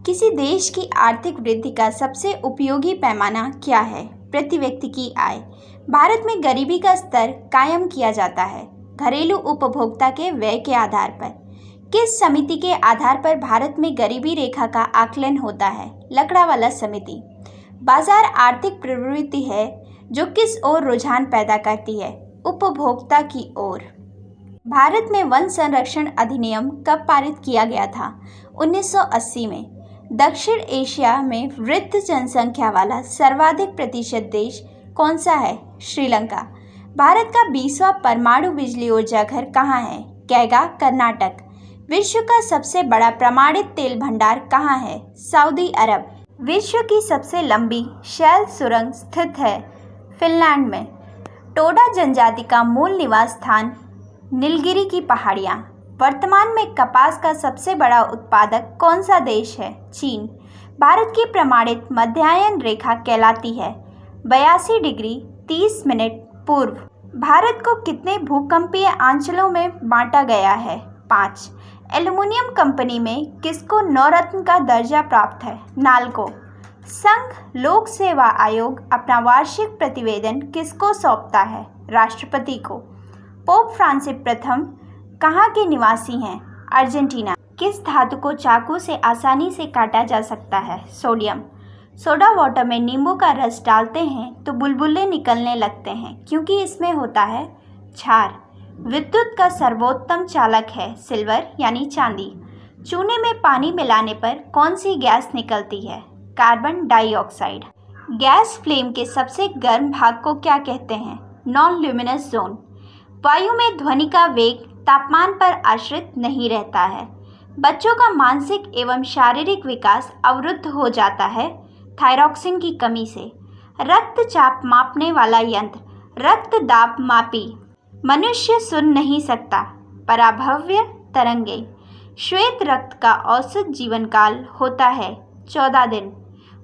किसी देश की आर्थिक वृद्धि का सबसे उपयोगी पैमाना क्या है? प्रति व्यक्ति की आय। भारत में गरीबी का स्तर कायम किया जाता है घरेलू उपभोक्ता के व्यय के आधार पर। किस समिति के आधार पर भारत में गरीबी रेखा का आकलन होता है? लकड़ावाला समिति। बाजार आर्थिक प्रवृत्ति है जो किस ओर रुझान पैदा करती है? उपभोक्ता की ओर। भारत में वन संरक्षण अधिनियम कब पारित किया गया था? 1980 में। दक्षिण एशिया में वृद्ध जनसंख्या वाला सर्वाधिक प्रतिशत देश कौन सा है? श्रीलंका। भारत का 20वां परमाणु बिजली ऊर्जा घर कहाँ है? कैगा, कर्नाटक। विश्व का सबसे बड़ा प्रमाणित तेल भंडार कहाँ है? सऊदी अरब। विश्व की सबसे लंबी शैल सुरंग स्थित है फिनलैंड में। टोडा जनजाति का मूल निवास स्थान नीलगिरी की पहाड़ियाँ। वर्तमान में कपास का सबसे बड़ा उत्पादक कौन सा देश है? चीन। भारत की प्रमाणित मध्याह्न रेखा कहलाती है? 82 डिग्री 30 मिनट पूर्व। भारत को कितने भूकंपीय अंचलों में बांटा गया है? 5। एल्युमिनियम कंपनी में किसको नवरत्न का दर्जा प्राप्त है? नाल्को। संघ लोक सेवा आयोग अपना वार्षिक प्रतिवेदन किसको सौंपता है? राष्ट्रपति को। पोप फ्रांसिस प्रथम कहाँ के निवासी हैं? अर्जेंटीना। किस धातु को चाकू से आसानी से काटा जा सकता है? सोडियम। सोडा वाटर में नींबू का रस डालते हैं तो बुलबुले निकलने लगते हैं क्योंकि इसमें होता है क्षार। विद्युत का सर्वोत्तम चालक है सिल्वर यानी चांदी। चूने में पानी मिलाने पर कौन सी गैस निकलती है? Carbon dioxide. गैस फ्लेम के सबसे गर्म भाग को क्या कहते हैं? Non luminous zone. वायु में ध्वनि का वेग तापमान पर आश्रित नहीं रहता है। बच्चों का मानसिक एवं शारीरिक विकास अवरुद्ध हो जाता है थायरॉक्सिन की कमी से। रक्तचाप मापने वाला यंत्र रक्तदाब मापी। मनुष्य सुन नहीं सकता। पराभव्य तरंगे। श्वेत रक्त का औसत जीवन काल होता है 14 दिन।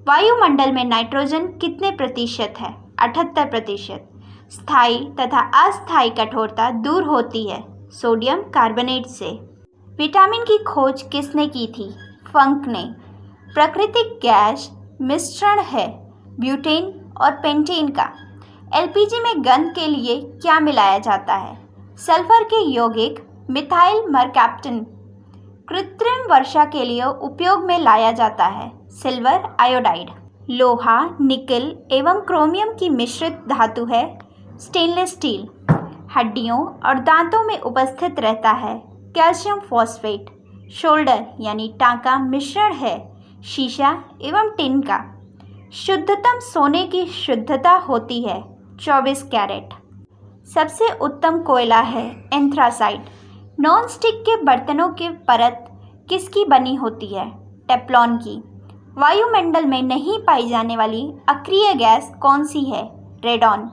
वायुमंडल में नाइट्रोजन कितने प्रतिशत है? 78%। स्थायी तथा अस्थायी कठोरता दूर होती है सोडियम कार्बोनेट से। विटामिन की खोज किसने की थी? फंक ने। प्राकृतिक गैस मिश्रण है ब्यूटेन और पेंटेन का। एलपीजी में गंध के लिए क्या मिलाया जाता है? सल्फर के यौगिक मिथाइल मरकैप्टन। कृत्रिम वर्षा के लिए उपयोग में लाया जाता है सिल्वर आयोडाइड। लोहा, निकल एवं क्रोमियम की मिश्रित धातु है स्टेनलेस स्टील। हड्डियों और दांतों में उपस्थित रहता है कैल्शियम फॉस्फेट। शोल्डर यानी टांका मिश्रण है शीशा एवं टिन का। शुद्धतम सोने की शुद्धता होती है 24 कैरेट। सबसे उत्तम कोयला है एंथ्रासाइट। नॉन स्टिक के बर्तनों की परत किसकी बनी होती है? टेफ्लॉन की। वायुमंडल में नहीं पाई जाने वाली अक्रिय गैस कौन सी है? रेडॉन।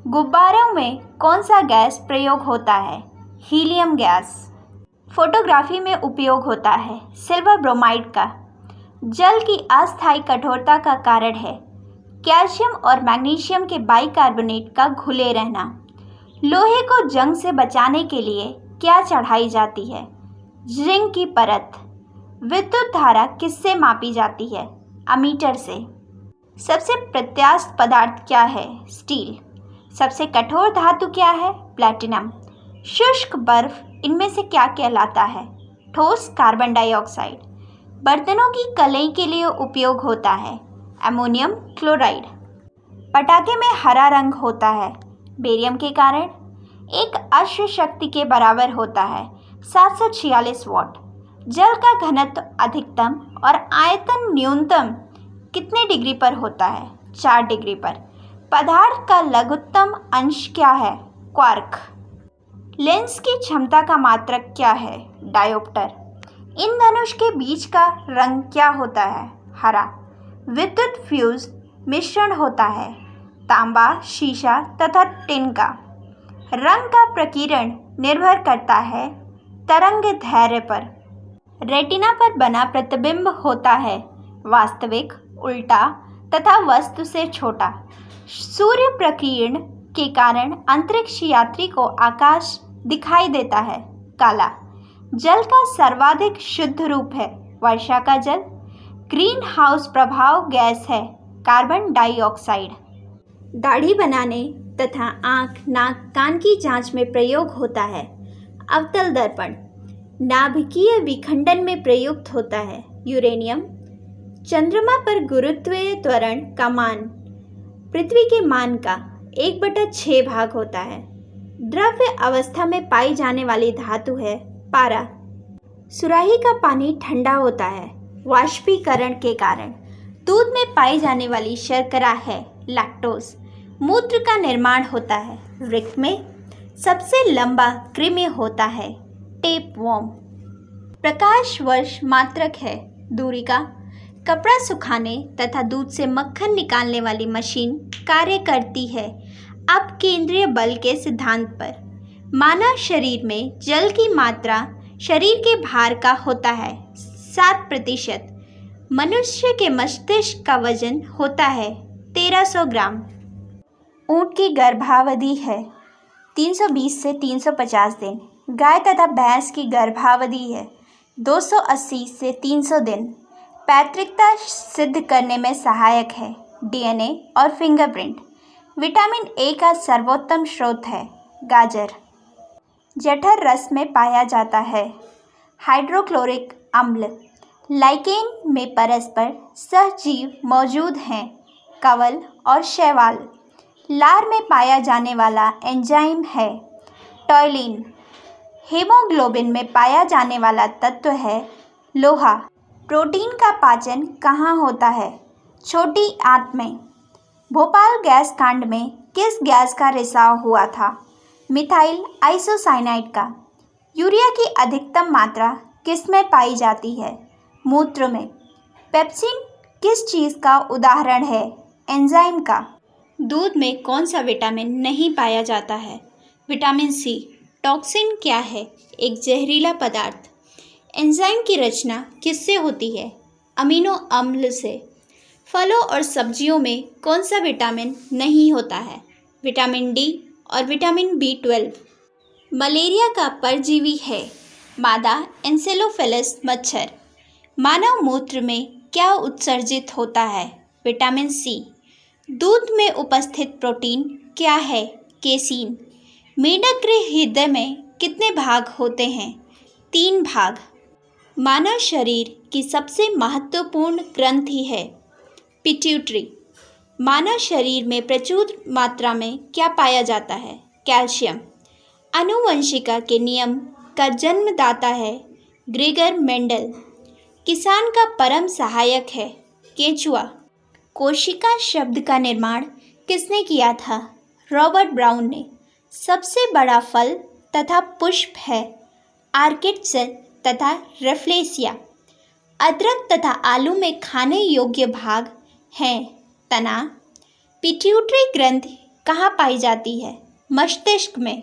गुब्बारों में कौन सा गैस प्रयोग होता है? Helium gas. फोटोग्राफी में उपयोग होता है सिल्वर ब्रोमाइड का। जल की अस्थायी कठोरता का कारण है कैल्शियम और मैग्नीशियम के बाइकार्बोनेट का घुले रहना। लोहे को जंग से बचाने के लिए क्या चढ़ाई जाती है? जिंक की परत। विद्युत धारा किससे मापी जाती है? अमीटर से। सबसे प्रत्यास्थ पदार्थ क्या है? स्टील। सबसे कठोर धातु क्या है? प्लैटिनम। शुष्क बर्फ इनमें से क्या कहलाता है? ठोस कार्बन डाइऑक्साइड। बर्तनों की कलई के लिए उपयोग होता है अमोनियम क्लोराइड। पटाखे में हरा रंग होता है बेरियम के कारण। एक अश्व शक्ति के बराबर होता है 746 वाट। जल का घनत्व अधिकतम और आयतन न्यूनतम कितने डिग्री पर होता है? 4 डिग्री पर। पदार्थ का लघुत्तम अंश क्या है? क्वार्क। लेंस की क्षमता का मात्रक क्या है? डायोप्टर। इंद्रधनुष के बीच का रंग क्या होता है? हरा। विद्युत फ्यूज मिश्रण होता है तांबा, शीशा तथा टिन का। रंग का प्रकीर्ण निर्भर करता है तरंग दैर्ध्य पर। रेटिना पर बना प्रतिबिंब होता है वास्तविक, उल्टा तथा वस्तु से छोटा। सूर्य प्रकीर्ण के कारण अंतरिक्ष यात्री को आकाश दिखाई देता है काला। जल का सर्वाधिक शुद्ध रूप है वर्षा का जल। ग्रीन हाउस प्रभाव गैस है कार्बन डाइऑक्साइड। दाढ़ी बनाने तथा आँख, नाक, कान की जांच में प्रयोग होता है। अवतल दर्पण नाभिकीय विखंडन में प्रयुक्त होता है। यूरेनियम चंद्रमा पर गुरुत्वीय त्वरण का मान पृथ्वी के मान का 1/6 भाग होता है। द्रव्य अवस्था में पाई जाने वाली धातु है पारा। सुराही का पानी ठंडा होता है वाष्पीकरण के कारण। दूध में पाई जाने वाली शर्करा है लैक्टोज। मूत्र का निर्माण होता है वृक्क में। सबसे लंबा कृमि होता है टेपवर्म। प्रकाश वर्ष मात्रक है दूरी का। कपड़ा सुखाने तथा दूध से मक्खन निकालने वाली मशीन कार्य करती है अब केंद्रीय बल के सिद्धांत पर। मानव शरीर में जल की मात्रा शरीर के भार का होता है 7%। मनुष्य के मस्तिष्क का वजन होता है 1300 ग्राम। ऊँट की गर्भावधि है 320 से 350 दिन। गाय तथा भैंस की गर्भावधि है 280 से 300 दिन। पैतृकता सिद्ध करने में सहायक है डीएनए और फिंगरप्रिंट। विटामिन ए का सर्वोत्तम स्रोत है गाजर। जठर रस में पाया जाता है हाइड्रोक्लोरिक अम्ल। लाइकेन में परस्पर सहजीव मौजूद हैं कवल और शैवाल। लार में पाया जाने वाला एंजाइम है टॉयलिन। हीमोग्लोबिन में पाया जाने वाला तत्व है लोहा। प्रोटीन का पाचन कहाँ होता है छोटी आंत में। भोपाल गैस कांड में किस गैस का रिसाव हुआ था मिथाइल आइसोसाइनाइड का। यूरिया की अधिकतम मात्रा किस में पाई जाती है मूत्र में। पेप्सिन किस चीज़ का उदाहरण है एंजाइम का। दूध में कौन सा विटामिन नहीं पाया जाता है विटामिन सी। टॉक्सिन क्या है एक जहरीला पदार्थ। एंजाइम की रचना किससे होती है अमीनो अम्ल से। फलों और सब्जियों में कौन सा विटामिन नहीं होता है विटामिन डी और विटामिन B12। मलेरिया का परजीवी है मादा एन्सेफेलोपैथस मच्छर। मानव मूत्र में क्या उत्सर्जित होता है विटामिन सी। दूध में उपस्थित प्रोटीन क्या है केसीन। मेंढक के हृदय में कितने भाग होते हैं 3 भाग। मानव शरीर की सबसे महत्वपूर्ण ग्रंथि है पिट्यूटरी। मानव शरीर में प्रचुर मात्रा में क्या पाया जाता है कैल्शियम। आनुवंशिका के नियम का जन्मदाता है ग्रेगर मेंडल। किसान का परम सहायक है केंचुआ। कोशिका शब्द का निर्माण किसने किया था रॉबर्ट ब्राउन ने। सबसे बड़ा फल तथा पुष्प है आर्किड तथा रेफ्लेसिया। अदरक तथा आलू में खाने योग्य भाग हैं तना। पिट्यूटरी ग्रंथि कहाँ पाई जाती है मस्तिष्क में।